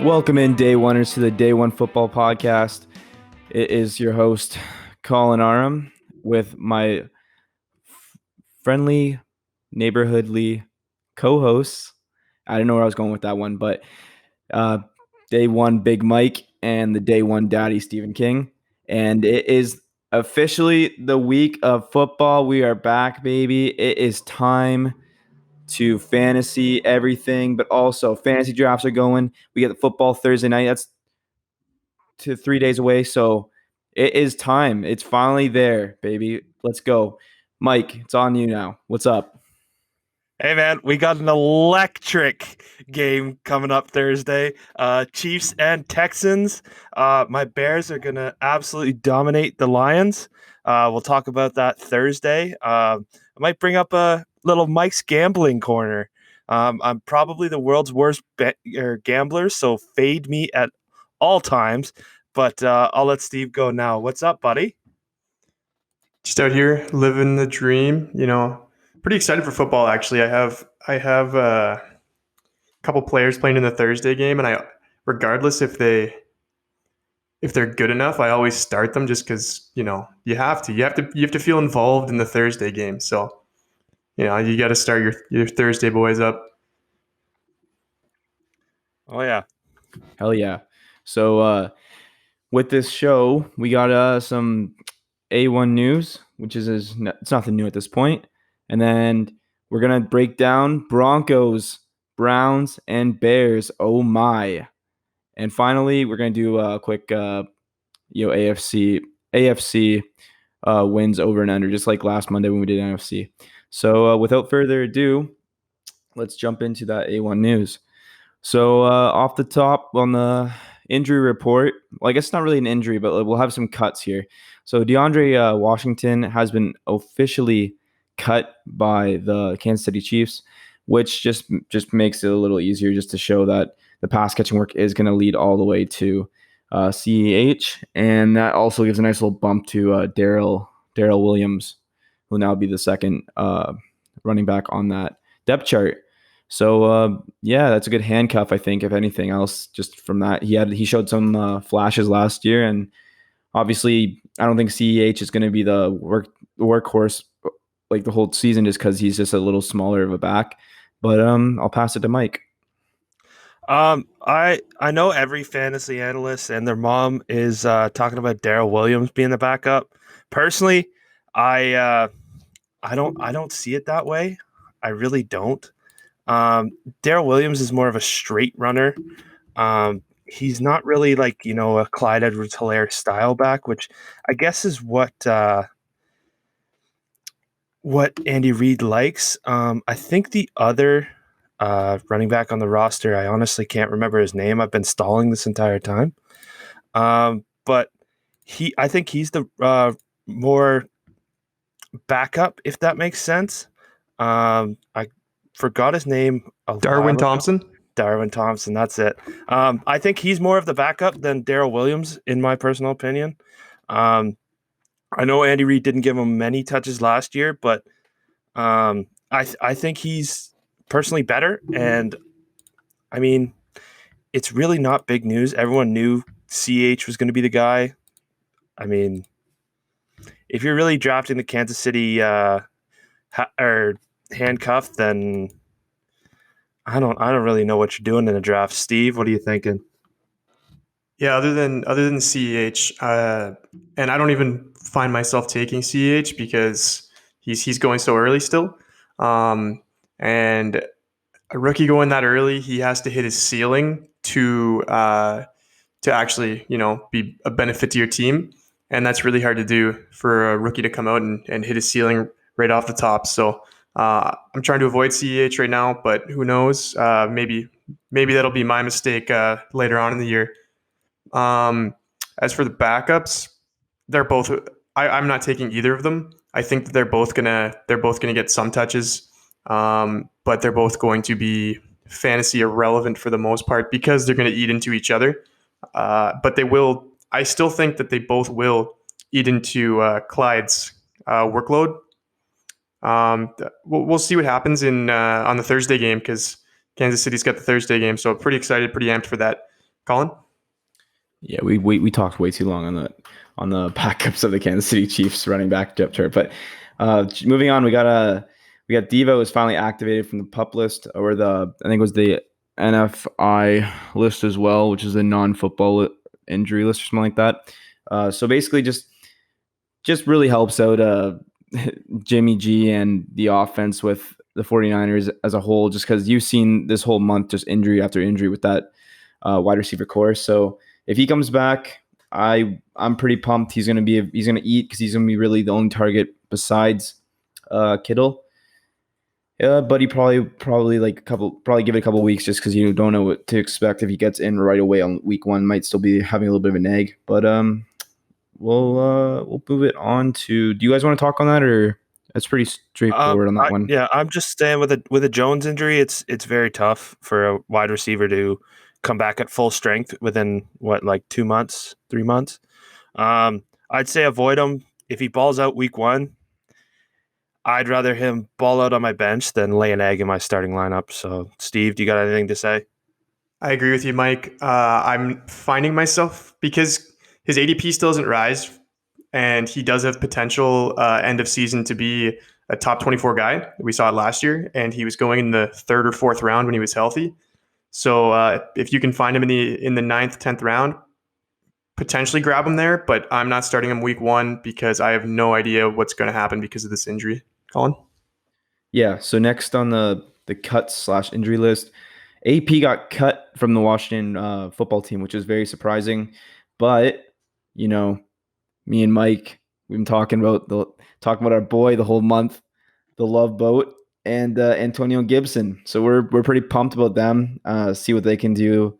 Welcome in, day oneers, to the Day One Football Podcast. It is your host, Colin Aram, with my friendly, neighborhoodly co-hosts. I didn't know where I was going with that one, but Day One Big Mike and the Day One Daddy Stephen King. And it is officially the week of football. We are back, baby. It is time to fantasy everything, but also fantasy drafts are going. We get the football Thursday night. That's 3 days away, so it is time. It's finally there, baby. Let's go. Mike, it's on you now. What's up? Hey man, we got an electric game coming up Thursday. Chiefs and Texans. My Bears are gonna absolutely dominate the Lions. We'll talk about that Thursday. I might bring up a little Mike's gambling corner. I'm probably the world's worst gambler, so fade me at all times. But I'll let Steve go now. What's up, buddy? Just out here living the dream, pretty excited for football. Actually, I have a couple players playing in the Thursday game, and regardless if they're good enough, I always start them just because you have to feel involved in the Thursday game. So you got to start your Thursday boys up. Oh yeah. Hell yeah. So with this show, we got some A1 news, which is it's nothing new at this point. And then we're going to break down Broncos, Browns, and Bears. Oh my. And finally, we're going to do a quick AFC wins over and under, just like last Monday when we did NFC. So without further ado, let's jump into that A1 news. So off the top on the injury report, well, I guess it's not really an injury, but we'll have some cuts here. So DeAndre Washington has been officially cut by the Kansas City Chiefs, which just makes it a little easier just to show that the pass catching work is going to lead all the way to CEH, and that also gives a nice little bump to Daryl Williams, who will now be the second running back on that depth chart. So yeah, that's a good handcuff, I think. If anything else, just from that, he showed some flashes last year, and obviously, I don't think CEH is going to be the workhorse like the whole season, just because he's just a little smaller of a back. But I'll pass it to Mike. I know every fantasy analyst and their mom is talking about Daryl Williams being the backup. Personally, I don't see it that way. I really don't. Daryl Williams is more of a straight runner. He's not really like a Clyde Edwards-Helaire style back, which I guess is what Andy Reid likes. I think the other running back on the roster, I honestly can't remember his name. I've been stalling this entire time. But I think he's the more backup, if that makes sense. I forgot his name. Darwin Thompson. Darwin Thompson, that's it. I think he's more of the backup than Daryl Williams, in my personal opinion. I know Andy Reid didn't give him many touches last year, but I think he's personally better. And I mean, it's really not big news. Everyone knew CH was going to be the guy. I mean, if you're really drafting the Kansas City or handcuff, then I don't really know what you're doing in the draft. Steve, what are you thinking? Yeah, other than CEH, and I don't even find myself taking CEH because he's going so early still. And a rookie going that early, he has to hit his ceiling to actually be a benefit to your team, and that's really hard to do for a rookie to come out and hit his ceiling right off the top. So I'm trying to avoid CEH right now, but who knows? Maybe that'll be my mistake later on in the year. As for the backups, they're both. I'm not taking either of them. I think that they're both gonna get some touches, but they're both going to be fantasy irrelevant for the most part because they're going to eat into each other. But they will. I still think that they both will eat into Clyde's workload. We'll see what happens on the Thursday game because Kansas City's got the Thursday game, so pretty excited, pretty amped for that. Colin? Yeah, we talked way too long on the backups of the Kansas City Chiefs running back depth chart. But moving on, we got Devo is finally activated from the PUP list, or I think it was the NFI list as well, which is a non-football injury list or something like that. So basically, just really helps out Jimmy G and the offense with the 49ers as a whole, just because you've seen this whole month just injury after injury with that wide receiver core. So if he comes back, I'm pretty pumped. He's gonna eat because he's gonna be really the only target besides Kittle. Yeah, but he probably give it a couple weeks just because you don't know what to expect if he gets in right away on week one. Might still be having a little bit of a nag, but we'll move it on to. Do you guys want to talk on that, or that's pretty straightforward on that one? Yeah, I'm just staying with a Jones injury. It's very tough for a wide receiver to come back at full strength within like 2 months, 3 months. I'd say avoid him if he balls out week one. I'd rather him ball out on my bench than lay an egg in my starting lineup. So, Steve, do you got anything to say? I agree with you, Mike. I'm finding myself, because his ADP still doesn't rise, and he does have potential end of season to be a top 24 guy. We saw it last year, and he was going in the 3rd or 4th round when he was healthy. So if you can find him in the 9th, 10th round, potentially grab him there. But I'm not starting him week one because I have no idea what's going to happen because of this injury. Colin? Yeah. So next on the cut/injury list, AP got cut from the Washington football team, which is very surprising. But me and Mike, we've been talking about our boy the whole month, the Love Boat, and Antonio Gibson. So we're pretty pumped about them. See what they can do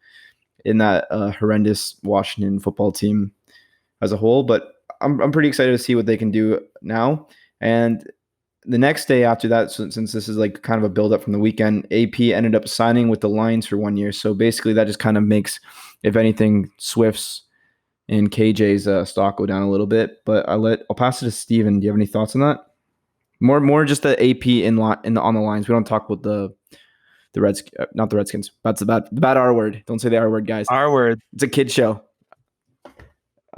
in that horrendous Washington football team as a whole. But I'm pretty excited to see what they can do now. And the next day after that, since this is like kind of a build-up from the weekend, AP ended up signing with the Lions for 1 year. So basically that just kind of makes, if anything, Swift's and KJ's stock go down a little bit. But I'll pass it to Steven. Do you have any thoughts on that? More just the AP on the lines. We don't talk about the not the Redskins. That's the bad R word. Don't say the R word, guys. R word. It's a kid show.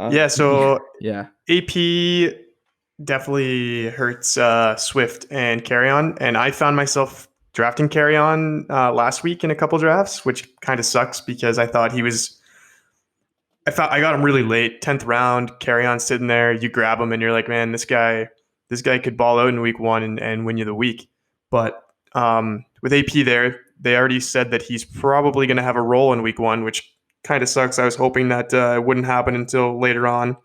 So yeah. AP definitely hurts Swift and Carry-On, and I found myself drafting Carry-On last week in a couple drafts, which kind of sucks because I thought I got him really late, 10th round. Carry-On sitting there, you grab him and you're like, man, this guy could ball out in week one and win you the week. But with AP there, they already said that he's probably going to have a role in week one, which kind of sucks. I was hoping that it wouldn't happen until later on.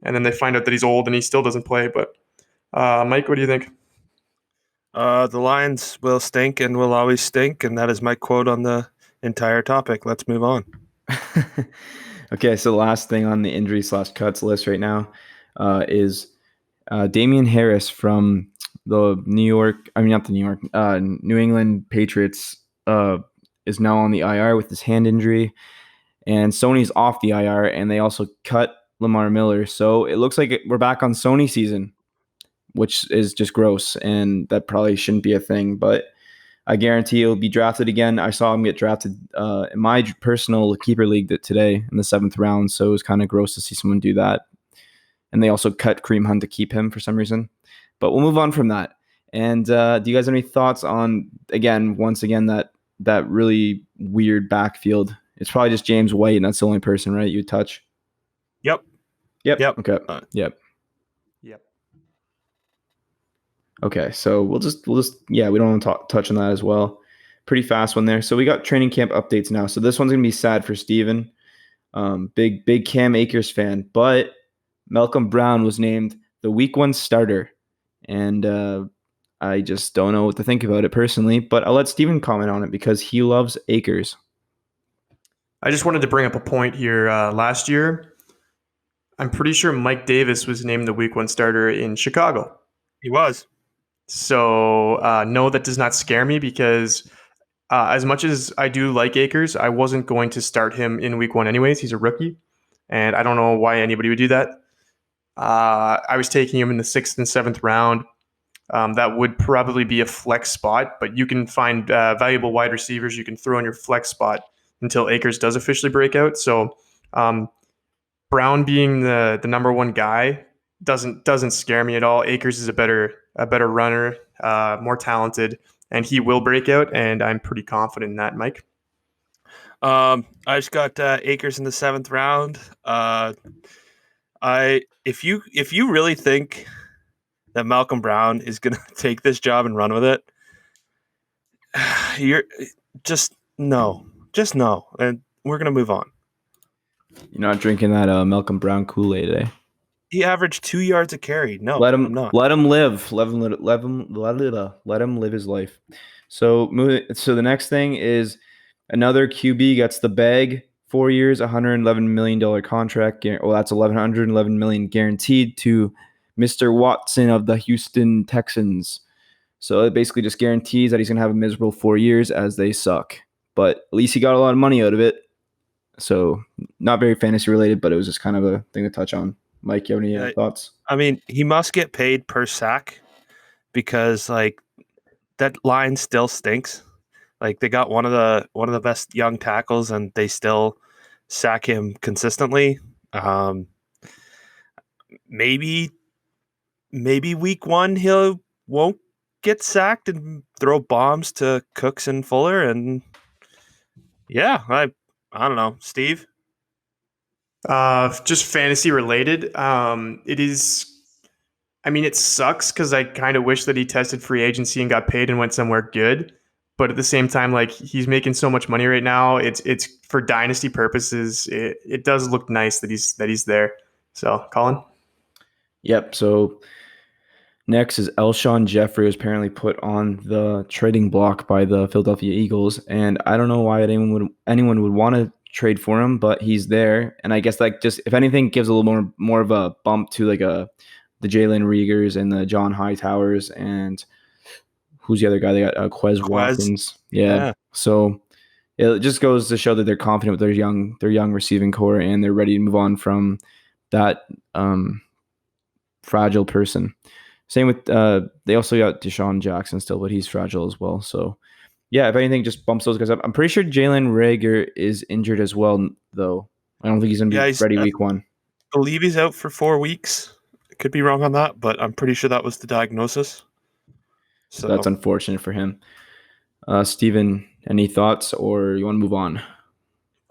And then they find out that he's old and he still doesn't play. But Mike, what do you think? The Lions will stink and will always stink. And that is my quote on the entire topic. Let's move on. Okay, so the last thing on the injury/cuts list right now is Damian Harris from the New England Patriots is now on the IR with his hand injury, and Sony's off the IR, and they also cut Lamar Miller. So it looks like we're back on Sony season, which is just gross, and that probably shouldn't be a thing, but I guarantee he'll be drafted again. I saw him get drafted in my personal keeper league today in the 7th round, so it was kind of gross to see someone do that. And they also cut Kareem Hunt to keep him for some reason. But we'll move on from that. And do you guys have any thoughts on, once again, that really weird backfield? It's probably just James White, and that's the only person, right, you touch? Yep. Okay. Yep. Okay, so we'll just we don't want to touch on that as well. Pretty fast one there. So we got training camp updates now. So this one's gonna be sad for Steven. Big Cam Akers fan, but Malcolm Brown was named the week 1 starter, and I just don't know what to think about it personally. But I'll let Steven comment on it because he loves Akers. I just wanted to bring up a point here. Last year, I'm pretty sure Mike Davis was named the week 1 starter in Chicago. He was. So no, that does not scare me because as much as I do like Akers, I wasn't going to start him in week 1 anyways. He's a rookie, and I don't know why anybody would do that. I was taking him in the 6th and 7th round. That would probably be a flex spot, but you can find valuable wide receivers you can throw in your flex spot until Akers does officially break out. So Brown being the number one guy doesn't scare me at all. Akers is a better runner, more talented, and he will break out. And I'm pretty confident in that, Mike. I just got Akers in the 7th round. If you really think that Malcolm Brown is gonna take this job and run with it, you're just no, and we're gonna move on. You're not drinking that Malcolm Brown Kool-Aid, eh? He averaged 2 yards a carry. No, I'm not. Let him live. Let him live his life. So the next thing is another QB gets the bag. 4 years, $111 million contract. Well, that's $111 million guaranteed to Mr. Watson of the Houston Texans. So it basically just guarantees that he's going to have a miserable 4 years as they suck. But at least he got a lot of money out of it. So not very fantasy related, but it was just kind of a thing to touch on. Mike, you have any thoughts? I mean, he must get paid per sack because like that line still stinks. Like they got one of the best young tackles and they still sack him consistently. Maybe week 1 he won't get sacked and throw bombs to Cooks and Fuller, and yeah, I don't know, Steve. Just fantasy related. It is. I mean, it sucks because I kind of wish that he tested free agency and got paid and went somewhere good. But at the same time, like he's making so much money right now, it's for dynasty purposes. It does look nice that he's there. So, Colin. Yep. So next is Alshon Jeffrey, was apparently put on the trading block by the Philadelphia Eagles, and I don't know why anyone would want to trade for him, but he's there, and I guess like just if anything gives a little more of a bump to like the Jalen Riegers and the John Hightowers and who's the other guy? They got Quez Watkins. Yeah. So it just goes to show that they're confident with their young receiving core and they're ready to move on from that fragile person. Same with they also got Deshaun Jackson still, but he's fragile as well. So yeah, if anything, just bumps those guys up. I'm pretty sure Jalen Reagor is injured as well, though. I don't think he's gonna be ready week 1. I believe he's out for 4 weeks. I could be wrong on that, but I'm pretty sure that was the diagnosis. So that's unfortunate for him. Steven, any thoughts, or you want to move on?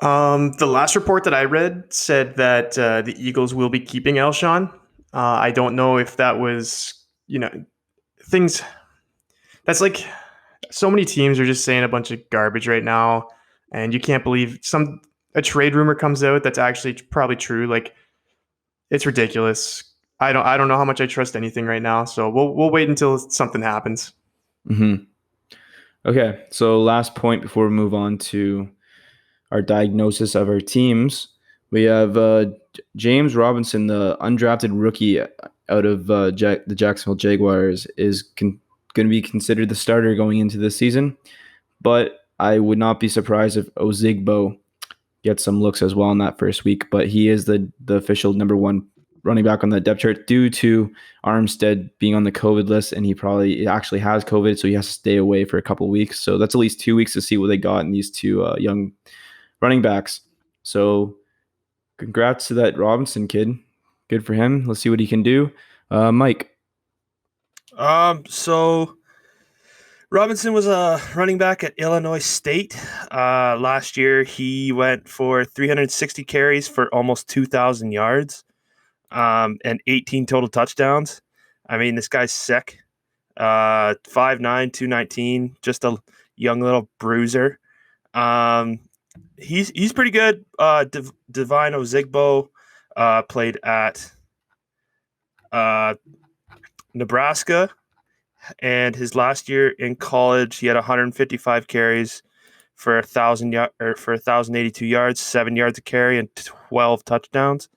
The last report that I read said that the Eagles will be keeping Alshon. I don't know if that was, things. That's like so many teams are just saying a bunch of garbage right now, and you can't believe a trade rumor comes out that's actually probably true. Like it's ridiculous. I don't know how much I trust anything right now. So we'll wait until something happens. Mm-hmm. Okay. So last point before we move on to our diagnosis of our teams, we have James Robinson, the undrafted rookie out of the Jacksonville Jaguars, is going to be considered the starter going into this season. But I would not be surprised if Ozigbo gets some looks as well in that first week. But he is the official number 1 running back on the depth chart due to Armstead being on the COVID list, and he probably actually has COVID, so he has to stay away for a couple of weeks. So that's at least 2 weeks to see what they got in these 2 young running backs. So congrats to that Robinson kid. Good for him. Let's see what he can do. Mike. So Robinson was a running back at Illinois State. Last year, he went for 360 carries for almost 2,000 yards. And 18 total touchdowns. I mean, this guy's sick. 5'9", 219, just a young little bruiser. He's pretty good. Divine Ozigbo played at Nebraska, and his last year in college, he had 155 carries for 1,082 yards, 7 yards a carry, and 12 touchdowns.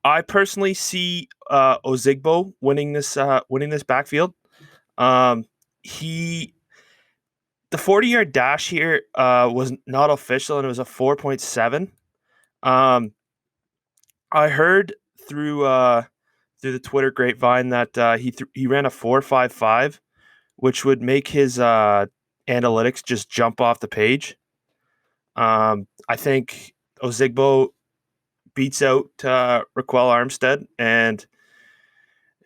I personally see Ozigbo winning this backfield. The 40-yard dash here was not official, and it was a 4.7. I heard through the Twitter grapevine that he ran a 4.55, which would make his analytics just jump off the page. I think Ozigbo beats out Raquel Armstead, and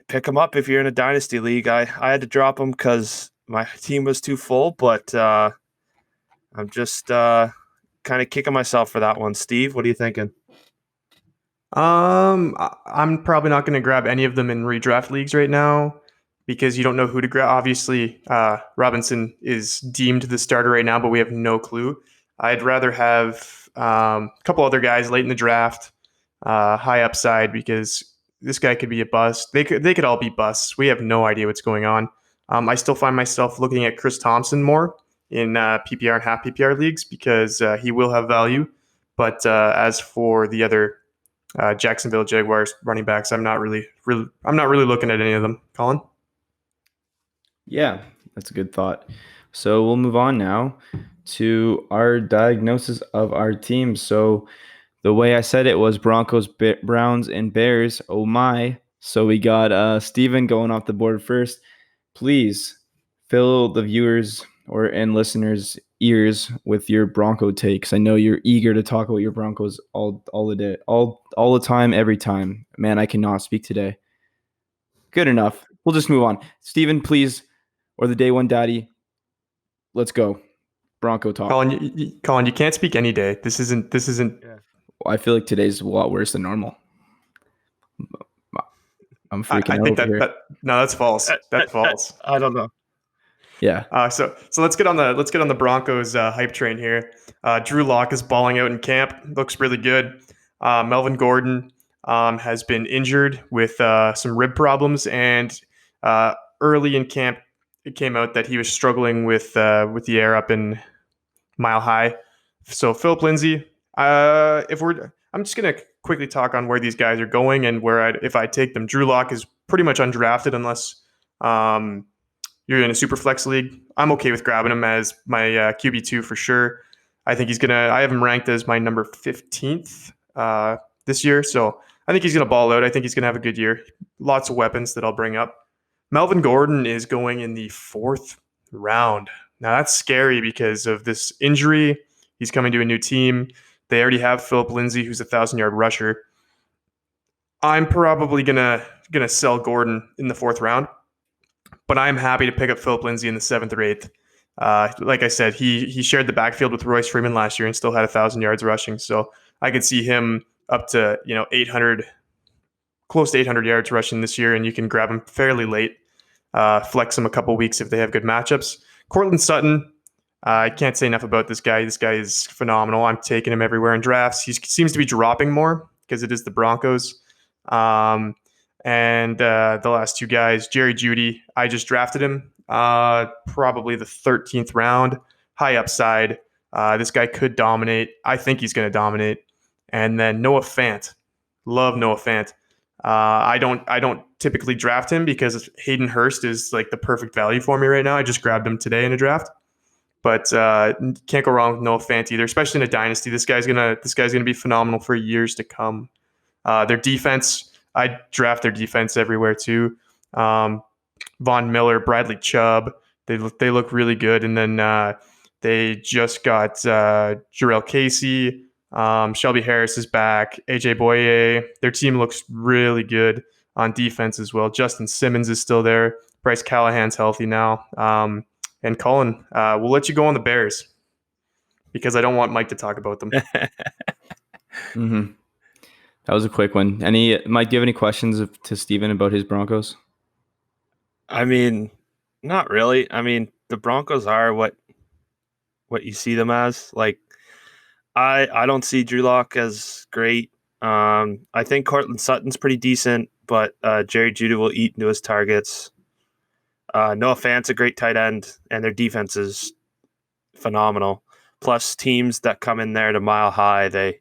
pick him up if you're in a dynasty league. I had to drop him because my team was too full, but I'm just kind of kicking myself for that one. Steve, what are you thinking? I'm probably not going to grab any of them in redraft leagues right now because you don't know who to grab. Obviously, Robinson is deemed the starter right now, but we have no clue. I'd rather have a couple other guys late in the draft, high upside, because this guy could be a bust. They could all be busts. We have no idea what's going on. I still find myself looking at Chris Thompson more in PPR and half PPR leagues because he will have value. But as for the other Jacksonville Jaguars running backs, I'm not really looking at any of them. Colin? Yeah, that's a good thought. So we'll move on now to our diagnosis of our team. So the way I said it was Broncos, Browns, and Bears. Oh my. So we got Steven going off the board first. Please fill the viewers and listeners' ears with your Bronco takes. I know you're eager to talk about your Broncos all the day, all the time, every time. Man, I cannot speak today. Good enough. We'll just move on. Steven, please, or the day one daddy. Let's go. Bronco talk. Colin, you can't speak any day. This isn't. Yeah. I feel like today's a lot worse than normal. I'm freaking I out think over here. No, that's false. That's false. I don't know. Yeah. So let's get on the Broncos hype train here. Drew Lock is balling out in camp. Looks really good. Melvin Gordon has been injured with some rib problems, and early in camp, it came out that he was struggling with the air up in Mile High. So Philip Lindsay, I'm just gonna quickly talk on where these guys are going and if I take them. Drew Lock is pretty much undrafted unless you're in a super flex league. I'm okay with grabbing him as my QB2 for sure. I think I have him ranked as my number 15th this year. So I think he's going to ball out. I think he's going to have a good year. Lots of weapons that I'll bring up. Melvin Gordon is going in the 4th round. Now that's scary because of this injury. He's coming to a new team. They already have Philip Lindsay, who's a 1,000-yard rusher. I'm probably gonna sell Gordon in the 4th round, but I'm happy to pick up Philip Lindsay in the 7th or 8th. Like I said, he shared the backfield with Royce Freeman last year and still had 1,000 yards rushing. So I could see him up to 800, close to 800 yards rushing this year, and you can grab him fairly late. Flex him a couple weeks if they have good matchups. Cortland Sutton, I can't say enough about this guy. This guy is phenomenal. I'm taking him everywhere in drafts. He seems to be dropping more because it is the Broncos. And the last two guys, Jerry Jeudy, I just drafted him probably the 13th round, high upside. This guy could dominate. I think he's going to dominate. And then Noah Fant, love Noah Fant. I don't typically draft him because Hayden Hurst is like the perfect value for me right now. I just grabbed him today in a draft, but can't go wrong with Noah Fant either, especially in a dynasty. This guy's gonna be phenomenal for years to come. Their defense, I draft their defense everywhere too. Von Miller, Bradley Chubb, they look really good, and then they just got Jarrell Casey. Shelby Harris is back. AJ Boye. Their team looks really good on defense as well. Justin Simmons is still there. Bryce Callahan's healthy now. And Colin, we'll let you go on the Bears because I don't want Mike to talk about them. Mm-hmm. That was a quick one. Mike, do you have any questions to Steven about his Broncos? I mean, not really. I mean, the Broncos are what you see them as. Like, I don't see Drew Lock as great. I think Cortland Sutton's pretty decent, but Jerry Jeudy will eat into his targets. Noah Fant's a great tight end, and their defense is phenomenal. Plus, teams that come in there to Mile High, they,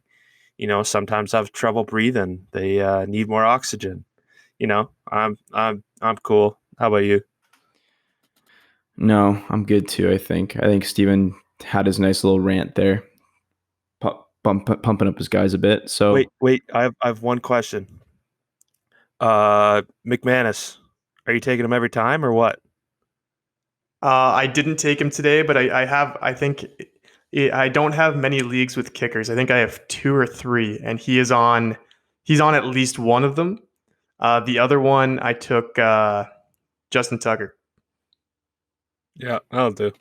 sometimes have trouble breathing. They need more oxygen. I'm cool. How about you? No, I'm good too. I think Steven had his nice little rant there, pumping up his guys a bit. So wait, I have one question. McManus, are you taking him every time or what? I didn't take him today, but I have. I think I don't have many leagues with kickers. I think I have 2 or 3, and he's on at least one of them. The other one I took Justin Tucker. Yeah, I'll do.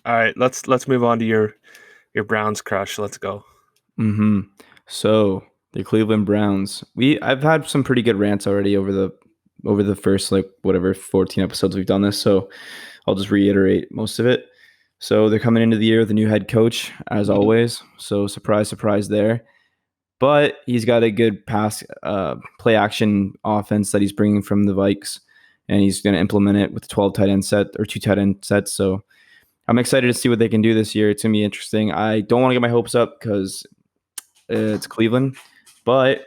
All right, let's move on to your Browns crush. Let's go. So the Cleveland Browns. I've had some pretty good rants already over the first 14 episodes we've done this. So I'll just reiterate most of it. So they're coming into the year with a new head coach, as always. So surprise, surprise there. But he's got a good pass play action offense that he's bringing from the Vikes, and he's going to implement it with 12 tight end set or 2 tight end sets. So I'm excited to see what they can do this year. It's going to be interesting. I don't want to get my hopes up because it's Cleveland, but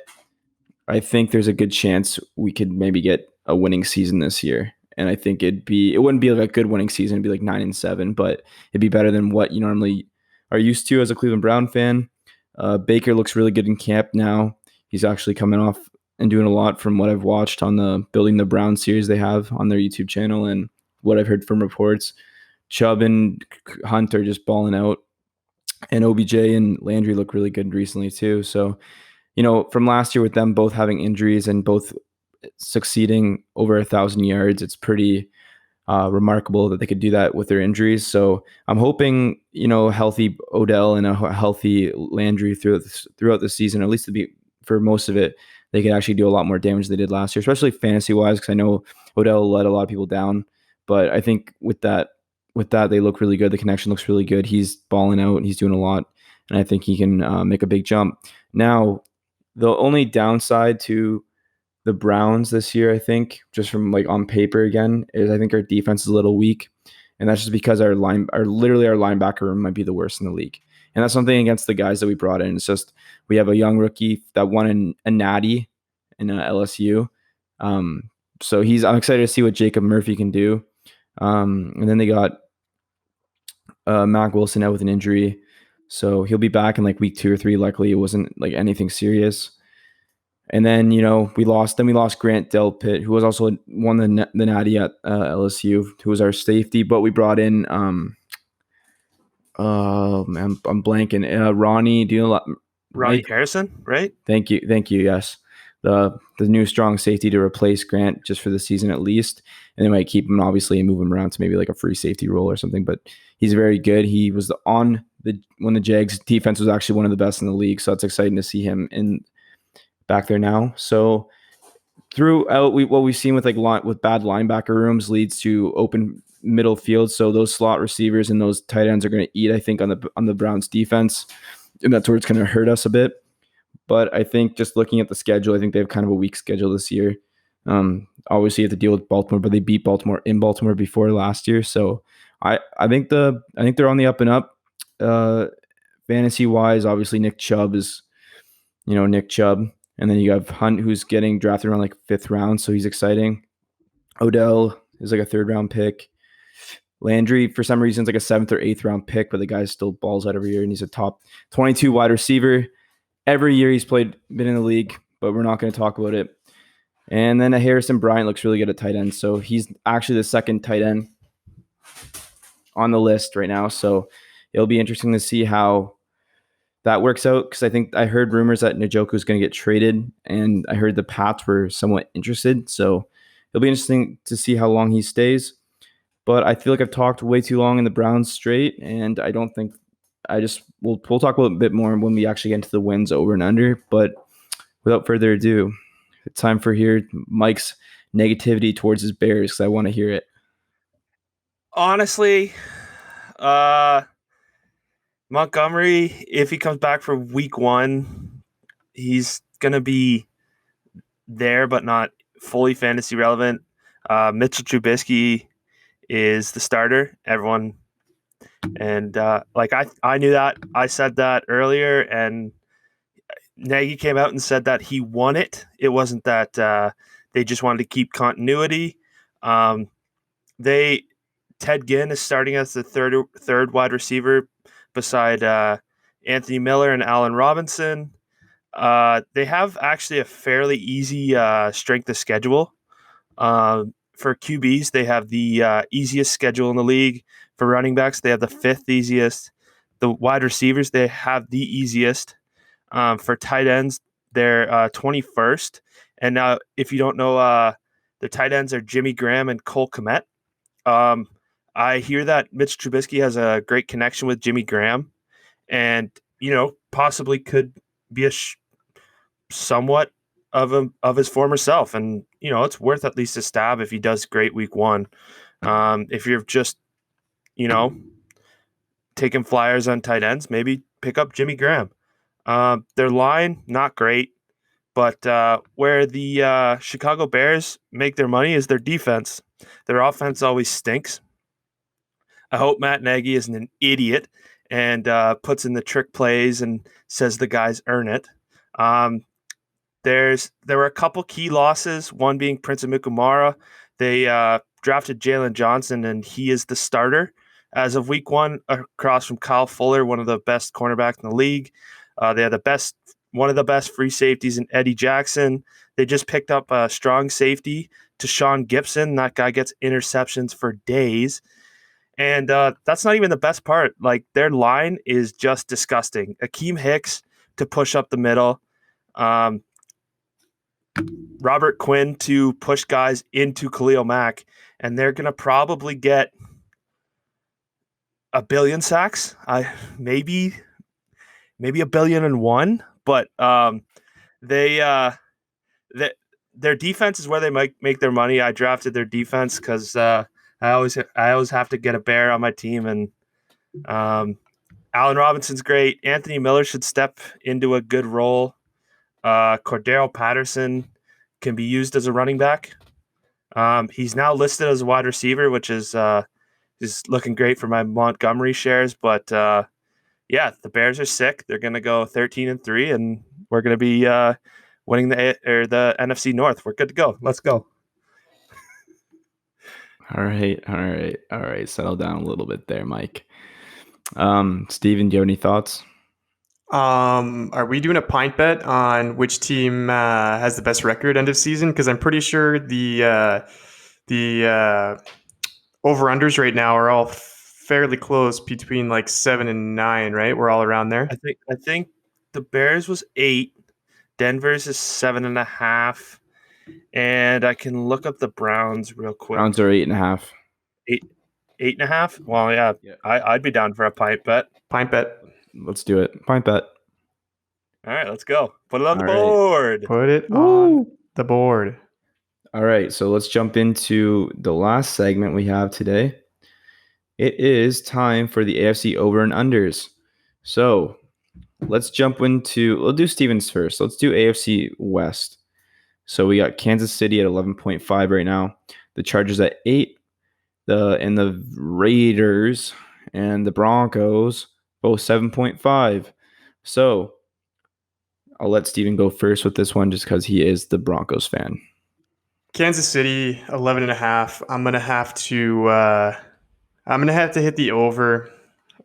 I think there's a good chance we could maybe get a winning season this year. And I think it wouldn't be like a good winning season. It'd be like 9-7, but it'd be better than what you normally are used to as a Cleveland Brown fan. Baker looks really good in camp now. He's actually coming off and doing a lot from what I've watched on the Building the Brown series they have on their YouTube channel and what I've heard from reports. Chubb and Hunt are just balling out. And OBJ and Landry look really good recently too. So, from last year with them both having injuries and both succeeding over 1,000 yards, it's pretty remarkable that they could do that with their injuries. So I'm hoping, healthy Odell and a healthy Landry throughout the season, at least to be for most of it, they could actually do a lot more damage than they did last year, especially fantasy wise, because I know Odell let a lot of people down. But I think with that, they look really good. The connection looks really good. He's balling out and he's doing a lot. And I think he can make a big jump. Now, the only downside to the Browns this year, I think, just from like on paper again, is I think our defense is a little weak. And that's just because our linebacker room might be the worst in the league. And that's something against the guys that we brought in. It's just we have a young rookie that won a natty in LSU. So I'm excited to see what Jacob Murphy can do. And then they got Mac Wilson out with an injury. So he'll be back in like week 2 or 3. Luckily, it wasn't like anything serious. And then, we lost Grant Delpit, who was also won the natty at LSU, who was our safety. But we brought in, I'm blanking. Ronnie, do you know Ronnie Harrison, right? Thank you. Yes. The new strong safety to replace Grant just for the season at least. And they might keep him obviously and move him around to maybe like a free safety role or something. But he's very good. He was when the Jags defense was actually one of the best in the league. So it's exciting to see him back there now. So throughout what we've seen with with bad linebacker rooms leads to open middle field. So those slot receivers and those tight ends are going to eat, I think, on the Browns defense. And that's where it's going to hurt us a bit. But I think just looking at the schedule, I think they have kind of a weak schedule this year. Obviously, you have to deal with Baltimore, but they beat Baltimore in Baltimore before last year. So I think they're on the up and up. Fantasy wise, obviously Nick Chubb is, Nick Chubb, and then you have Hunt, who's getting drafted around like 5th round, so he's exciting. Odell is like a 3rd round pick. Landry, for some reason, is like a 7th or 8th round pick, but the guy still balls out every year, and he's a top 22 wide receiver. Every year he's been in the league, but we're not going to talk about it. And then Harrison Bryant looks really good at tight end. So he's actually the 2nd tight end on the list right now. So it'll be interesting to see how that works out, because I think I heard rumors that Njoku is going to get traded, and I heard the Pats were somewhat interested. So it'll be interesting to see how long he stays. But I feel like I've talked way too long in the Browns straight, and I don't think we'll talk a little bit more when we actually get into the wins over and under. But without further ado, it's time for Mike's negativity towards his Bears, because I want to hear it. Honestly, Montgomery, if he comes back for week 1, he's going to be there, but not fully fantasy relevant. Mitchell Trubisky is the starter. Everyone. And I knew that. I said that earlier, and Nagy came out and said that he won it. It wasn't that they just wanted to keep continuity. Ted Ginn is starting as the third wide receiver beside Anthony Miller and Allen Robinson. They have actually a fairly easy strength of schedule. For QBs, they have the easiest schedule in the league, For running backs, they have the 5th easiest. The wide receivers, they have the easiest. For tight ends, they're 21st. And now, if you don't know, the tight ends are Jimmy Graham and Cole Kmet. I hear that Mitch Trubisky has a great connection with Jimmy Graham, and possibly could be a somewhat of his former self. And it's worth at least a stab if he does great week 1. If you're just taking flyers on tight ends, maybe pick up Jimmy Graham. Their line, not great, but where the Chicago Bears make their money is their defense. Their offense always stinks. I hope Matt Nagy isn't an idiot and puts in the trick plays and says the guys earn it. There were a couple key losses, one being Prince Amukamara. They drafted Jalen Johnson, and he is the starter as of week 1 across from Kyle Fuller, one of the best cornerbacks in the league. They had one of the best free safeties in Eddie Jackson. They just picked up a strong safety to Sean Gibson. That guy gets interceptions for days. And that's not even the best part. Like, their line is just disgusting. Akeem Hicks to push up the middle. Robert Quinn to push guys into Khalil Mack. And they're going to probably get a billion sacks. Maybe 1,000,000,001. But their defense is where they might make their money. I drafted their defense because I always have to get a bear on my team, and Allen Robinson's great. Anthony Miller should step into a good role. Cordero Patterson can be used as a running back. He's now listed as a wide receiver, which is looking great for my Montgomery shares. But the Bears are sick. They're going to go 13-3, and we're going to be winning the NFC North. We're good to go. Let's go. All right. Settle down a little bit there, Mike. Steven, do you have any thoughts? Are we doing a pint bet on which team has the best record end of season? Because I'm pretty sure the over-unders right now are all fairly close, between like 7 and 9, right? We're all around there. I think the Bears was 8. Denver's is 7.5. And I can look up the Browns real quick. Browns are 8.5. 8.5? Well, yeah. I'd be down for a pint bet. Pint bet. Let's do it. Pint bet. All right, let's go. Put it on the board. Put it on the board. All right, so let's jump into the last segment we have today. It is time for the AFC over and unders. So let's jump into, we'll do Stevens first. Let's do AFC West. So we got Kansas City at 11.5 right now. The Chargers at 8. And the Raiders and the Broncos both 7.5. So I'll let Steven go first with this one just because he is the Broncos fan. Kansas City 11.5. I'm gonna have to hit the over.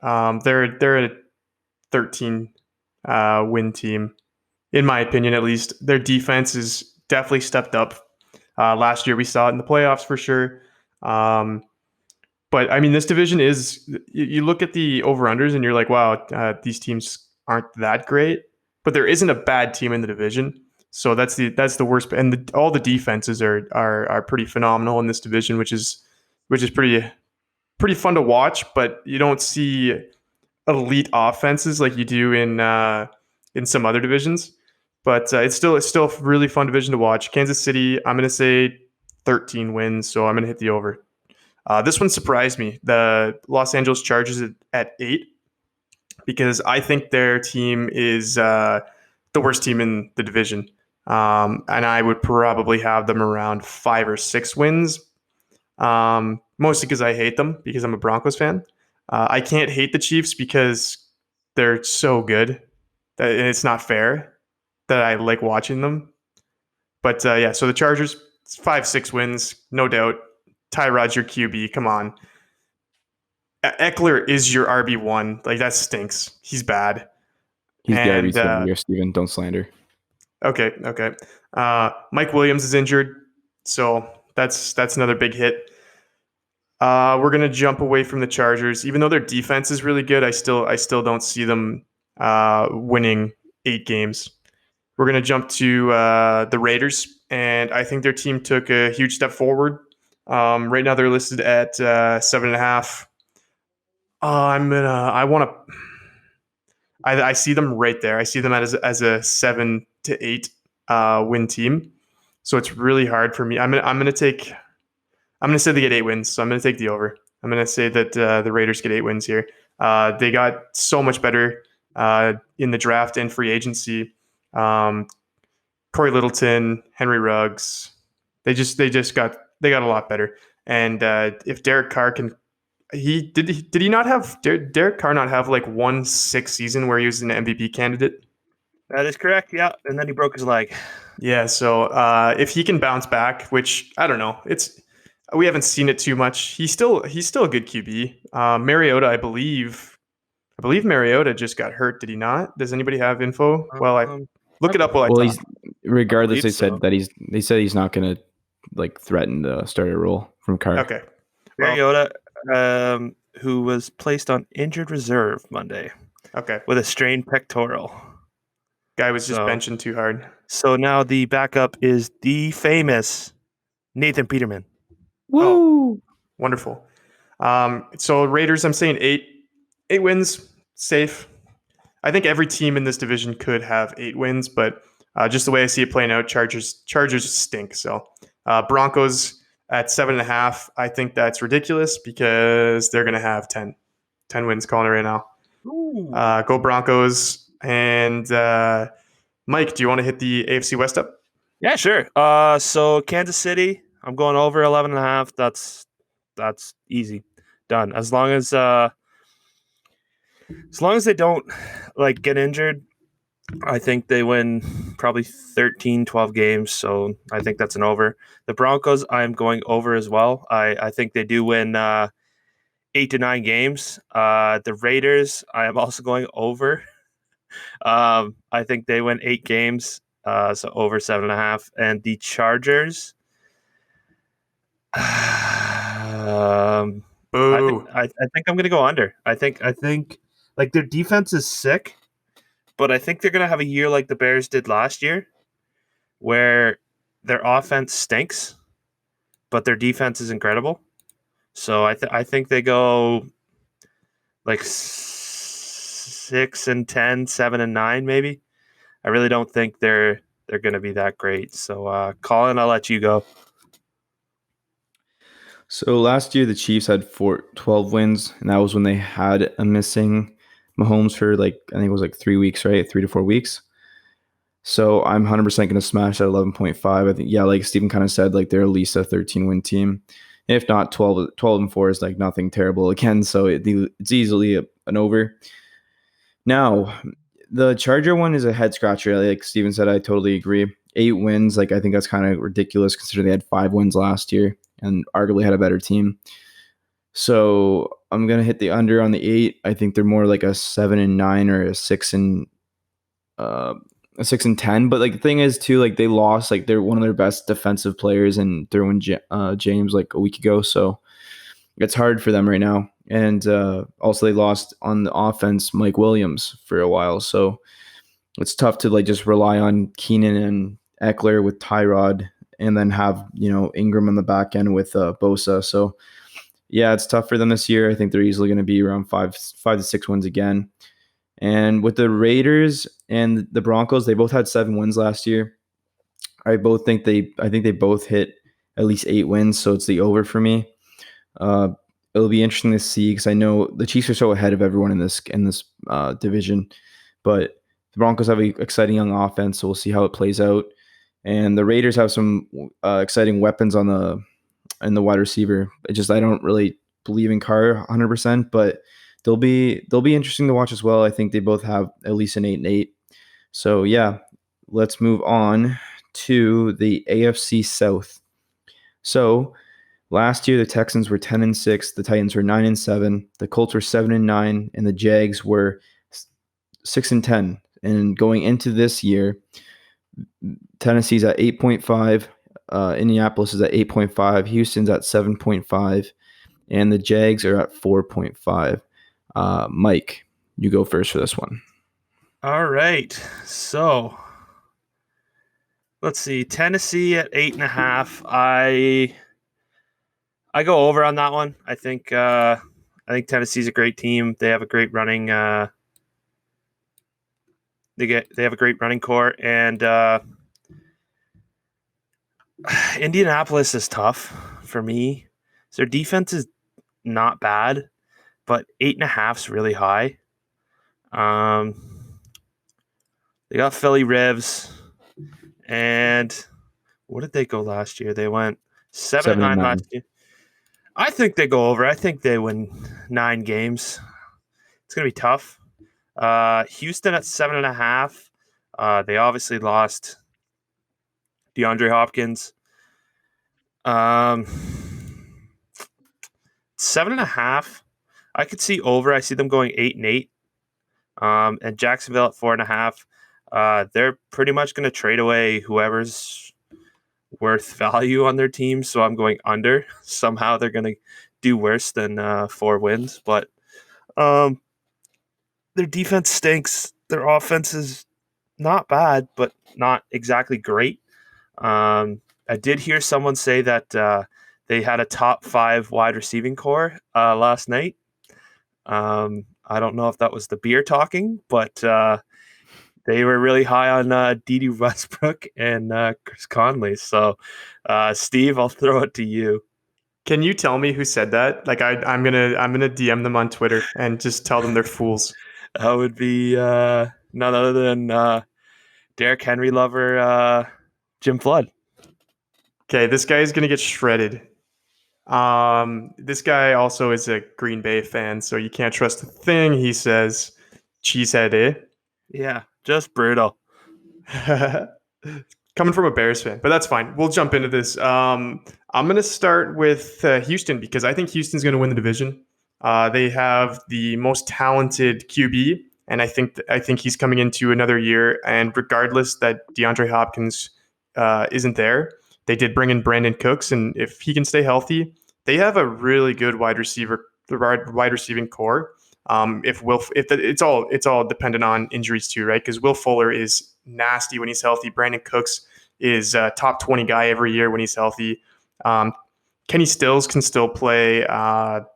They're a 13 win team, in my opinion at least. Their defense is definitely stepped up. Last year we saw it in the playoffs for sure. But I mean, this division is, you look at the over-unders and you're like, wow, these teams aren't that great. But there isn't a bad team in the division. So that's the worst. And all the defenses are pretty phenomenal in this division, which is pretty fun to watch. But you don't see elite offenses like you do in some other divisions. But it's still a really fun division to watch. Kansas City, I'm going to say 13 wins, so I'm going to hit the over. This one surprised me. The Los Angeles Chargers at 8, because I think their team is the worst team in the division. And I would probably have them around 5 or 6 wins, mostly because I hate them, because I'm a Broncos fan. I can't hate the Chiefs because they're so good that it's not fair that I like watching them. But so the Chargers, 5-6 wins, no doubt. Tyrod's your QB. Come on. Eckler is your RB1. Like, that stinks. He's bad. He's the RB2 here, Steven. Don't slander. Okay. Mike Williams is injured, so that's another big hit. We're gonna jump away from the Chargers, even though their defense is really good. I still don't see them winning 8 games. We're gonna jump to the Raiders, and I think their team took a huge step forward. Right now, they're listed at 7.5. I want to. I see them right there. I see them as a 7 to 8 win team. So it's really hard for me. I'm gonna say they get 8 wins. So I'm gonna take the over. I'm gonna say that the Raiders get 8 wins here. They got so much better in the draft and free agency. Um, Corey Littleton, Henry Ruggs, they got a lot better. And if Derek Carr can, did he not have Derek Carr not have like 1 6 season where he was an MVP candidate? That is correct. Yeah, and then he broke his leg. Yeah. So if he can bounce back, which I don't know, we haven't seen it too much. He's still a good QB. Mariota, I believe Mariota just got hurt. Did he not? Does anybody have info? Well, I look it up while I Well, talk. regardless, they so. said that they said he's not going to like threaten the starter role from Carr. Okay. Mariota, who was placed on injured reserve Monday Okay. with a strained pectoral. Guy was just benching too hard. So now the backup is the famous Nathan Peterman. Woo! Wonderful. So Raiders, I'm saying 8 wins, safe. I think every team in this division could have 8 wins, but just the way I see it playing out, Chargers stink. So Broncos at 7.5, I think that's ridiculous because they're going to have 10 wins. Calling it right now. Go Broncos. And Mike, do you want to hit the AFC West up? Yeah, sure. So Kansas City, I'm going over 11.5. That's easy, done. As long as they don't like get injured, I think they win probably 13, 12 games. So I think that's an over. The Broncos, I'm going over as well. I think they do win 8 to 9 games. The Raiders, I am also going over. I think they win 8 games. So over 7.5. And the Chargers, Boo. I think I'm going to go under. I think like their defense is sick, but I think they're going to have a year like the Bears did last year, where their offense stinks, but their defense is incredible. So I think they go like 6-10, 7-9, maybe. I really don't think they're going to be that great. So Colin, I'll let you go. So last year the Chiefs had 12 wins, and that was when they had a missing Mahomes for I think it was 3 weeks, right? 3 to 4 weeks. So I'm 100% going to smash that 11.5. I think, yeah, like Steven kind of said, they're at least a 13-win team. If not, 12-4 is nothing terrible again. So it's easily an over. Now, the Charger one is a head scratcher. Like Steven said, I totally agree. 8 wins, I think that's kind of ridiculous considering they had 5 wins last year and arguably had a better team. So I'm gonna hit the under on the 8. I think they're more like a 7-9 or a 6-10. But the thing is too, they lost they're one of their best defensive players and Derwin James a week ago. So it's hard for them right now. And also they lost on the offense Mike Williams for a while. So it's tough to just rely on Keenan and Eckler with Tyrod and then have, Ingram on the back end with Bosa. So yeah, it's tough for them this year. I think they're easily going to be around 5 to 6 wins again. And with the Raiders and the Broncos, they both had 7 wins last year. I think they both hit at least 8 wins. So it's the over for me. It'll be interesting to see because I know the Chiefs are so ahead of everyone in this division, but the Broncos have an exciting young offense, so we'll see how it plays out. And the Raiders have some exciting weapons in the wide receiver. I don't really believe in Carr 100%, but they'll be interesting to watch as well. I think they both have at least an 8-8. So yeah, let's move on to the AFC South. So last year the Texans were 10-6, the Titans were 9-7, the Colts were 7-9, and the Jags were 6-10. And going into this year, Tennessee's at 8.5, Indianapolis is at 8.5, Houston's at 7.5, and the Jags are at 4.5. Mike, you go first for this one. All right. So let's see. Tennessee at 8.5. I go over on that one. I think Tennessee's a great team. They have a great running. They have a great running core, and Indianapolis is tough for me. So their defense is not bad, but 8.5 is really high. They got Philly Rivs, and what did they go last year? They went 7-9 last year. I think they go over. I think they win 9 games. It's gonna be tough. Houston at 7.5. They obviously lost DeAndre Hopkins. 7.5. I could see over. I see them going 8-8. And Jacksonville at 4.5. They're pretty much going to trade away whoever's worth value on their team. So I'm going under. Somehow they're going to do worse than 4 wins. But their defense stinks. Their offense is not bad, but not exactly great. I did hear someone say that they had a top 5 wide receiving core last night. I don't know if that was the beer talking, but they were really high on Dede Westbrook and Chris Conley. So, Steve, I'll throw it to you. Can you tell me who said that? Like, I'm gonna DM them on Twitter and just tell them they're fools. That would be none other than Derrick Henry lover Jim Flood. Okay, this guy is gonna get shredded. This guy also is a Green Bay fan, so you can't trust a thing he says. Cheesehead, eh? Yeah, just brutal. Coming from a Bears fan, but that's fine. We'll jump into this. I'm going to start with Houston because I think Houston's going to win the division. They have the most talented QB, and I think he's coming into another year. And regardless that DeAndre Hopkins isn't there, they did bring in Brandon Cooks, and if he can stay healthy, they have a really good wide receiving core. It's all dependent on injuries too, right? Because Will Fuller is nasty when he's healthy. Brandon Cooks is a top 20 guy every year when he's healthy. Kenny Stills can still play, and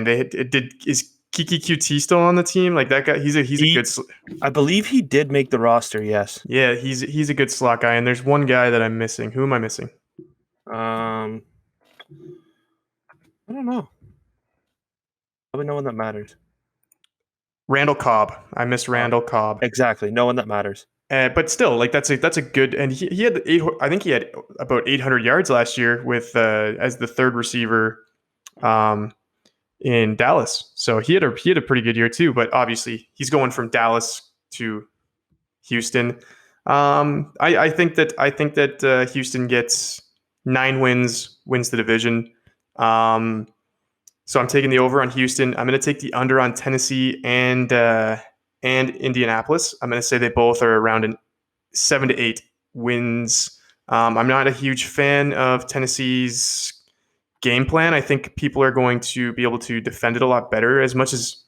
is Kiki QT still on the team? Like that guy, he's a good. I believe he did make the roster. Yes. Yeah, he's a good slot guy. And there's one guy that I'm missing. Who am I missing? I don't know. Probably no one that matters. Randall Cobb. I missed Randall Cobb. Exactly, no one that matters. But still, like that's a good. And he had I think he had about 800 yards last year with as the third receiver, in Dallas. So he had a pretty good year too. But obviously, he's going from Dallas to Houston. I think that Houston gets 9 wins the division. So I'm taking the over on Houston. I'm going to take the under on Tennessee and Indianapolis. I'm going to say they both are around 7 to 8 wins. I'm not a huge fan of Tennessee's game plan. I think people are going to be able to defend it a lot better. As much as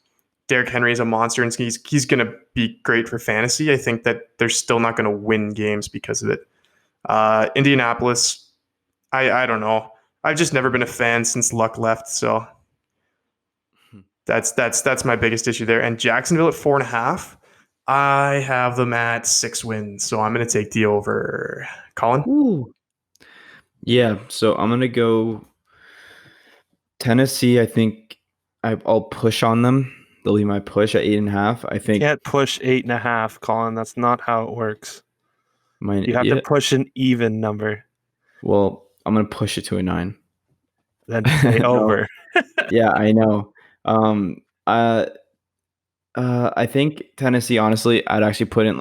Derrick Henry is a monster and he's going to be great for fantasy, I think that they're still not going to win games because of it. Indianapolis, I don't know. I've just never been a fan since Luck left, so that's my biggest issue there. And Jacksonville at 4.5, I have them at 6 wins, so I'm going to take the over. Colin? Ooh. Yeah, so I'm going to go Tennessee. I think I'll push on them. They'll leave my push at 8.5. I think you can't push 8.5, Colin. That's not how it works. You have to push an even number. Well, I'm going to push it to a 9. Then say over. Yeah, I know. I think Tennessee, honestly, I'd actually put them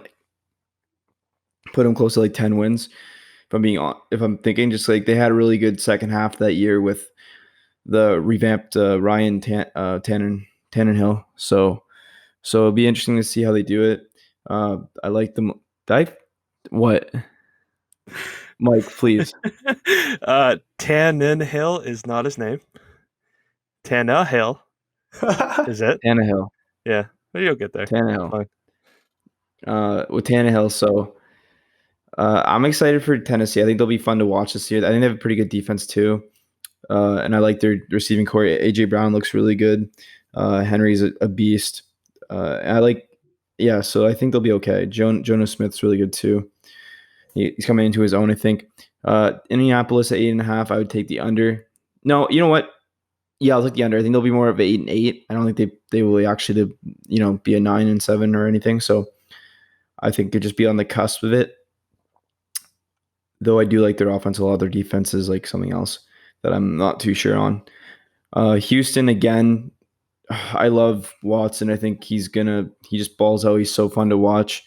close to 10 wins. If I'm thinking, just they had a really good second half that year with the revamped Ryan Tannehill. So it'll be interesting to see how they do it. I like them. What? Mike, please. Tannehill is not his name. Tannehill, is it? Tannehill. Yeah, you'll get there. Tannehill. Fine. With Tannehill, so I'm excited for Tennessee. I think they'll be fun to watch this year. I think they have a pretty good defense too, and I like their receiving core. AJ Brown looks really good. Henry's a beast. So I think they'll be okay. Jonas Smith's really good too. He's coming into his own, I think. Indianapolis at 8.5. I would take the under. No, you know what? Yeah, I'll take the under. I think they'll be more of 8-8. I don't think they will actually, be a 9-7 or anything. So I think they'll just be on the cusp of it. Though I do like their offense a lot. Their defense is like something else that I'm not too sure on. Houston again. I love Watson. I think he just balls out. He's so fun to watch.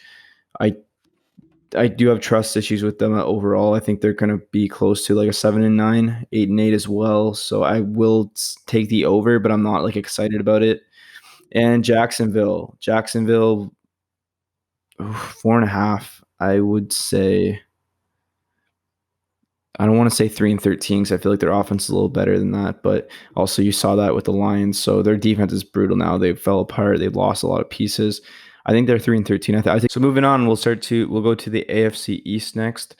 I do have trust issues with them overall. I think they're going to be close to like a 7-9, 8-8 as well. So I will take the over, but I'm not like excited about it. And Jacksonville, 4.5. I would say, I don't want to say 3-13 because I feel like their offense is a little better than that. But also you saw that with the Lions. So their defense is brutal now. They fell apart. They've lost a lot of pieces. I think they're 3-13. I think so. Moving on, we'll go to the AFC East next.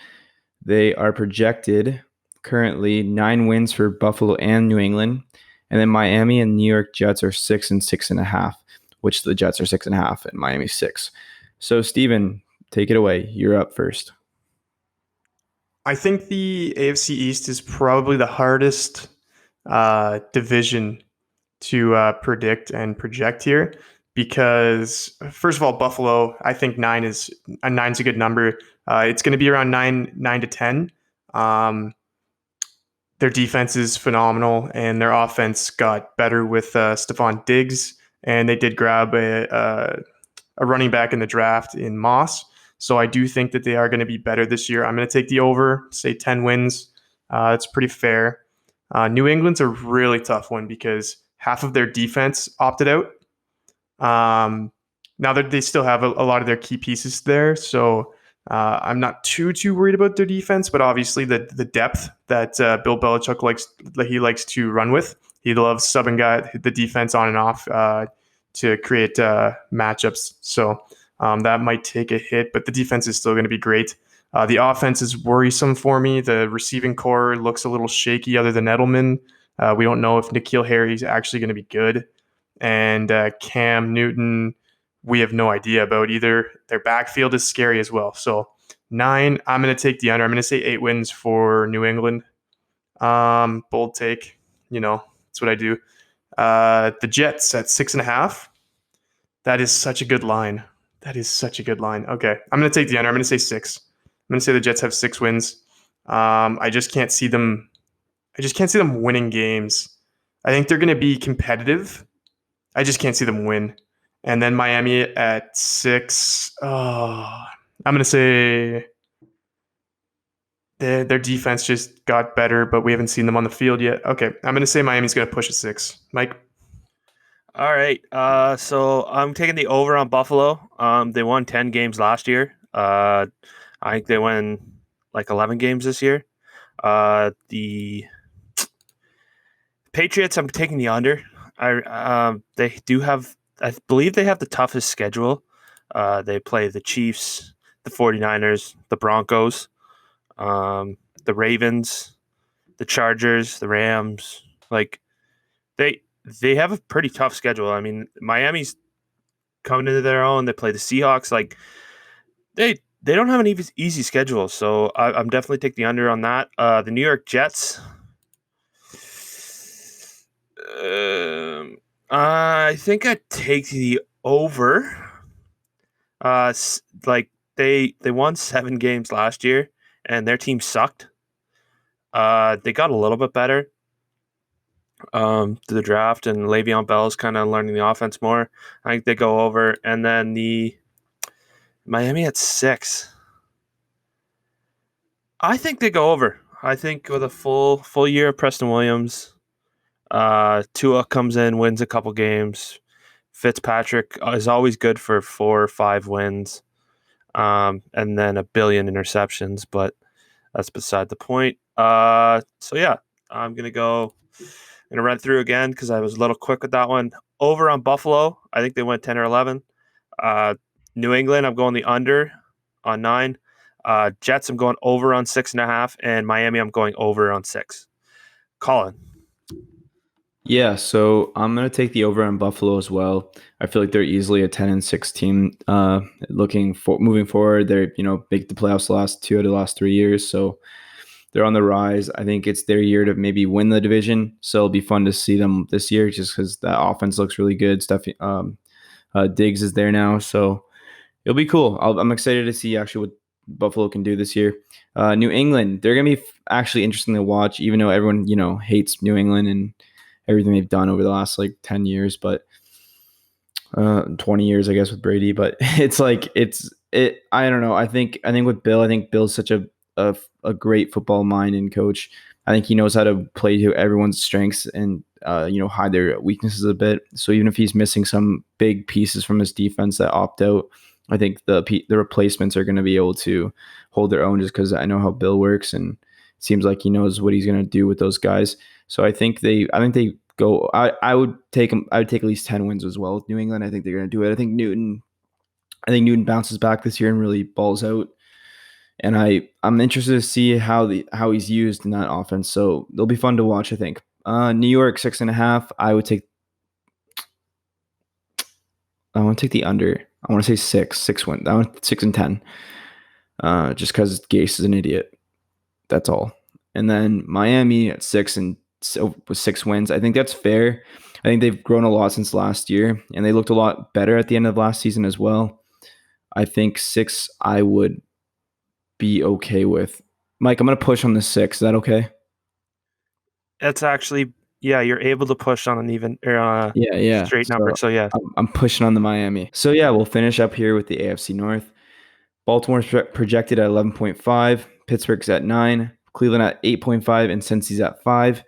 They are projected currently 9 wins for Buffalo and New England, and then Miami and New York Jets are 6 and 6.5, which the Jets are 6.5 and Miami 6. So Steven, take it away. You're up first. I think the AFC East is probably the hardest division to predict and project here because, first of all, Buffalo, I think nine's a good number. It's going to be around 9 to 10. Their defense is phenomenal, and their offense got better with Stephon Diggs, and they did grab a running back in the draft in Moss. So I do think that they are going to be better this year. I'm going to take the over, say 10 wins. It's pretty fair. New England's a really tough one because half of their defense opted out. Now that they still have a lot of their key pieces there, so I'm not too worried about their defense. But obviously, the depth that Bill Belichick likes to run with. He loves subbing the defense on and off to create matchups. So that might take a hit, but the defense is still going to be great. The offense is worrisome for me. The receiving core looks a little shaky other than Edelman. We don't know if N'Keal Harry is actually going to be good. And Cam Newton, we have no idea about either. Their backfield is scary as well. So 9, I'm going to take the under. I'm going to say 8 wins for New England. Bold take. That's what I do. The Jets at 6.5. That is such a good line. Okay, I'm going to take the under. I'm going to say 6. I'm going to say the Jets have 6 wins. I just can't see them. Winning games. I think they're going to be competitive. I just can't see them win. And then Miami at 6. I'm going to say their defense just got better, but we haven't seen them on the field yet. Okay, I'm going to say Miami's going to push a 6. Mike? All right. So I'm taking the over on Buffalo. They won 10 games last year. I think they won like 11 games this year. The Patriots, I'm taking the under. They do have, I believe they have the toughest schedule. They play the Chiefs, the 49ers, the Broncos, the Ravens, the Chargers, the Rams. Like they have a pretty tough schedule. I mean, Miami's coming into their own. They play the Seahawks. Like they don't have an easy schedule. So I'm definitely taking the under on that. The New York Jets. I think I'd take the over. Like they won 7 games last year, and their team sucked. They got a little bit better through the draft, and Le'Veon Bell's kind of learning the offense more. I think they go over, and then the Miami at 6. I think they go over. I think with a full year of Preston Williams, Tua comes in, wins a couple games. Fitzpatrick is always good for 4 or 5 wins, and then a billion interceptions, but that's beside the point. So yeah, I'm gonna go going to run through again because I was a little quick with that one. Over on Buffalo, I think they went 10 or 11. New England, I'm going the under on 9. Jets, I'm going over on 6.5. And Miami, I'm going over on 6. Colin. Yeah, so I'm gonna take the over on Buffalo as well. I feel like they're easily a 10-6 team. Looking for moving forward, they're make the playoffs the last 2 out of the last 3 years, so they're on the rise. I think it's their year to maybe win the division, so it'll be fun to see them this year just because that offense looks really good. Diggs is there now, so it'll be cool. I'm excited to see actually what Buffalo can do this year. New England, they're gonna be actually interesting to watch, even though everyone hates New England and everything they've done over the last 10 years, but 20 years, I guess, with Brady. But it's I don't know. I think with Bill, I think Bill's such a great football mind and coach. I think he knows how to play to everyone's strengths and hide their weaknesses a bit. So even if he's missing some big pieces from his defense that opt out, I think the replacements are going to be able to hold their own just because I know how Bill works and it seems like he knows what he's going to do with those guys. So I think they go. I would take them. I would take at least 10 wins as well with New England. I think they're going to do it. I think Newton bounces back this year and really balls out. And I'm interested to see how he's used in that offense. So they'll be fun to watch. I think. New York 6.5. I want to take the under. I want to say 6 wins. I want 6 and 10. Just because Gase is an idiot. That's all. And then Miami at 6 and so with 6 wins. I think that's fair. I think they've grown a lot since last year, and they looked a lot better at the end of last season as well. I think 6 I would be okay with. Mike, I'm going to push on the 6. Is that okay? That's actually, yeah, you're able to push on an even or on a straight number. So yeah, I'm pushing on the Miami. So yeah, we'll finish up here with the AFC North. Baltimore's projected at 11.5. Pittsburgh's at 9. Cleveland at 8.5, and Cincy's at 5.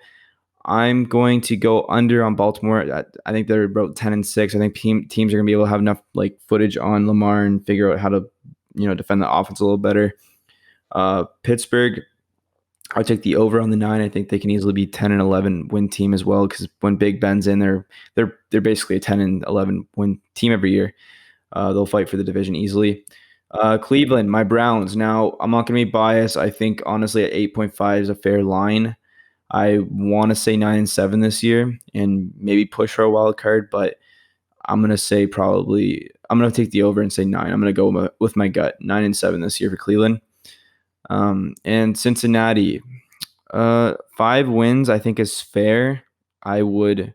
I'm going to go under on Baltimore. I think they're about 10 and 6. I think teams are going to be able to have enough footage on Lamar and figure out how to defend the offense a little better. Pittsburgh, I'll take the over on the 9. I think they can easily be 10 and 11 win team as well because when Big Ben's in, they're basically a 10 and 11 win team every year. They'll fight for the division easily. Cleveland, my Browns. Now, I'm not going to be biased. I think, honestly, at 8.5 is a fair line. I want to say 9 and 7 this year and maybe push for a wild card, but I'm going to say I'm going to take the over and say 9. I'm going to go with my gut, 9 and 7 this year for Cleveland. And Cincinnati, 5 wins, I think is fair. I don't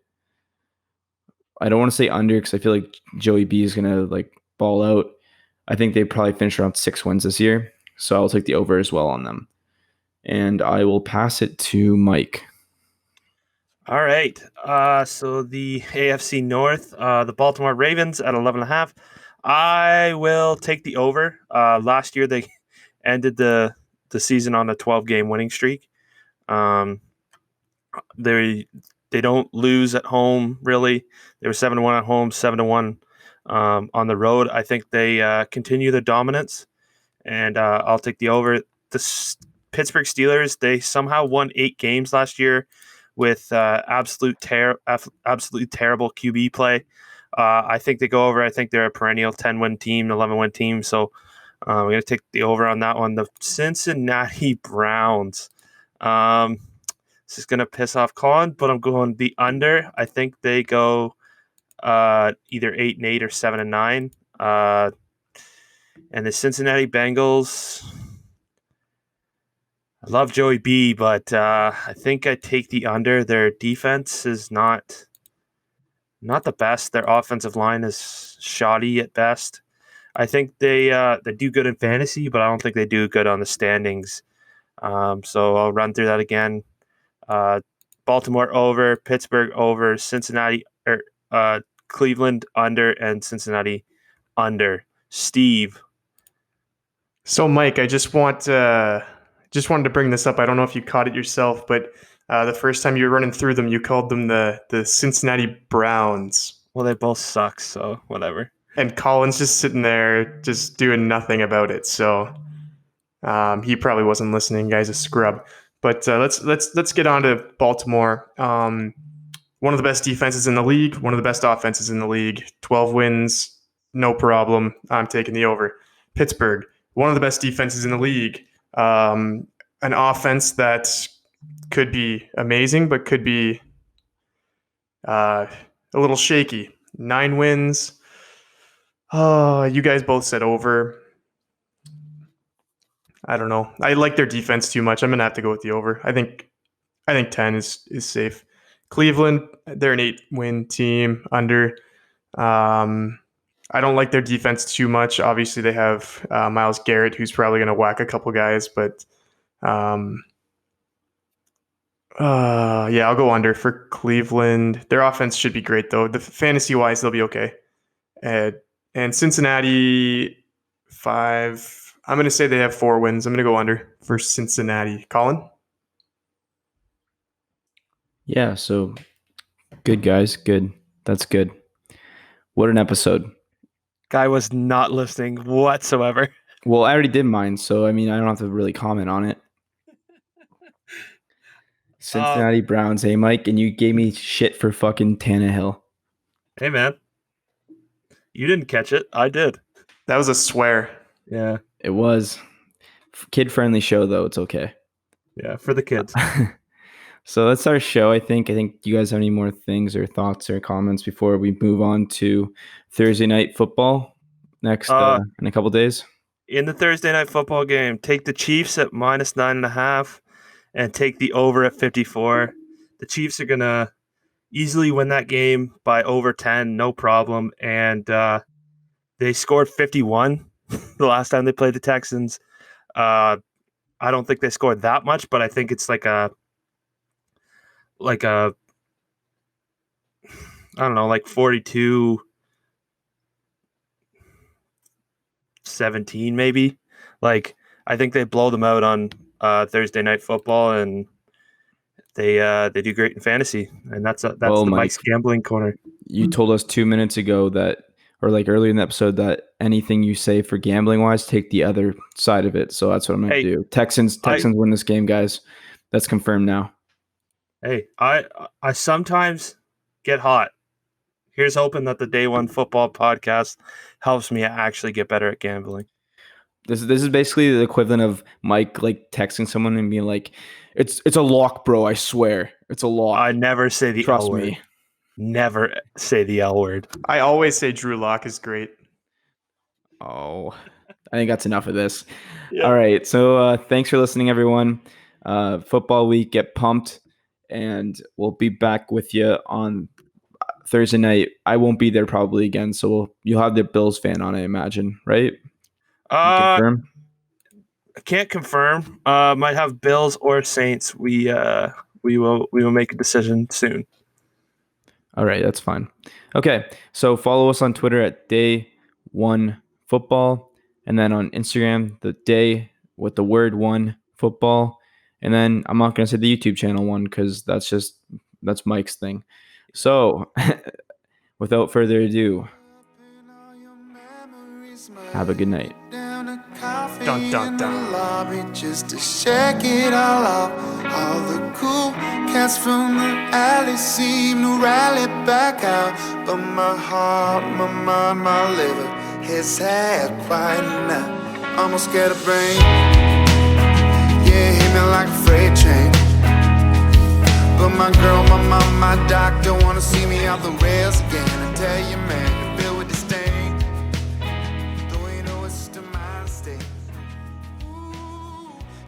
want to say under because I feel like Joey B is going to ball out. I think they probably finish around 6 wins this year. So I'll take the over as well on them. And I will pass it to Mike. All right. So the AFC North, the Baltimore Ravens at 11.5. I will take the over. Last year they ended the season on a 12-game winning streak. They don't lose at home really. They were 7-1 at home, 7-1 on the road. I think they continue their dominance, and I'll take the over. The Pittsburgh Steelers, they somehow won 8 games last year with absolutely terrible QB play. I think they go over. I think they're a perennial 10-win team, 11-win team. So we're going to take the over on that one. The Cincinnati Browns. This is going to piss off Colin, but I'm going the under. I think they go either 8 and 8 or 7 and 9. And the Cincinnati Bengals, I love Joey B, but I think I take the under. Their defense is not the best. Their offensive line is shoddy at best. I think they do good in fantasy, but I don't think they do good on the standings. So I'll run through that again. Baltimore over, Pittsburgh over, Cincinnati Cleveland under, and Cincinnati under. Steve. So, Mike, I just wanted to bring this up. I don't know if you caught it yourself, but the first time you were running through them, you called them the Cincinnati Browns. Well, they both suck, so whatever. And Colin's just sitting there, just doing nothing about it. So he probably wasn't listening. Guy's a scrub. But let's get on to Baltimore. one of the best defenses in the league, one of the best offenses in the league. 12 wins, no problem. I'm taking the over. Pittsburgh, one of the best defenses in the league. An offense that could be amazing, but could be a little shaky. 9 wins. Oh, you guys both said over. I don't know. I like their defense too much. I'm gonna have to go with the over. I think 10 is safe. Cleveland, they're an 8-win team under. I don't like their defense too much. Obviously, they have Myles Garrett, who's probably going to whack a couple guys, but yeah, I'll go under for Cleveland. Their offense should be great, though. The fantasy-wise, they'll be okay. And Cincinnati, 5. I'm going to say they have 4 wins. I'm going to go under for Cincinnati. Colin? Yeah, so good, guys. Good. That's good. What an episode. Guy was not listening whatsoever. Well, I already did mine, so I mean, I don't have to really comment on it. Cincinnati Browns, hey, Mike, and you gave me shit for fucking Tannehill. Hey, man. You didn't catch it. I did. That was a swear. Yeah. It was. Kid-friendly show, though. It's okay. Yeah, for the kids. So that's our show, I think. I think you guys have any more things or thoughts or comments before we move on to Thursday night football next in a couple days? In the Thursday night football game, take the Chiefs at -9.5 and take the over at 54. The Chiefs are going to easily win that game by over 10, no problem. And they scored 51 the last time they played the Texans. I don't think they scored that much, but I think it's like a I don't know, like 42-17 maybe. Like, I think they blow them out on Thursday night football, and they do great in fantasy, and that's the Mike's gambling corner. You told us 2 minutes ago that, or like earlier in the episode, that anything you say for gambling wise, take the other side of it. So that's what I'm going to do. Texans win this game, guys. That's confirmed now. Hey, I sometimes get hot. Here's hoping that the Day One Football podcast helps me actually get better at gambling. This is basically the equivalent of Mike like texting someone and being like, "It's a lock, bro. I swear, it's a lock." I never say the Trust L word. me. Never say the L word. I always say Drew Lock is great. Oh, I think that's enough of this. Yeah. All right. So thanks for listening, everyone. Football week, get pumped. And we'll be back with you on Thursday night. I won't be there probably again, so you'll have the Bills fan on, I imagine, right? Confirm? I can't confirm. Might have Bills or Saints. We will make a decision soon. All right, that's fine. Okay, so follow us on Twitter at Day One Football, and then on Instagram, the Day with the word One Football. And then I'm not going to say the YouTube channel one because that's Mike's thing. So without further ado, have a good night. Dun, dun, dun. Lobby just to shake it all off. All the cool cats from the alley seem to rally back out. But my heart, my mind, my liver has had quite enough. Almost scared of brain. Yeah, hit me like a freight train. But my girl, my mom, my doctor wanna see me off the rails again. I tell you, man.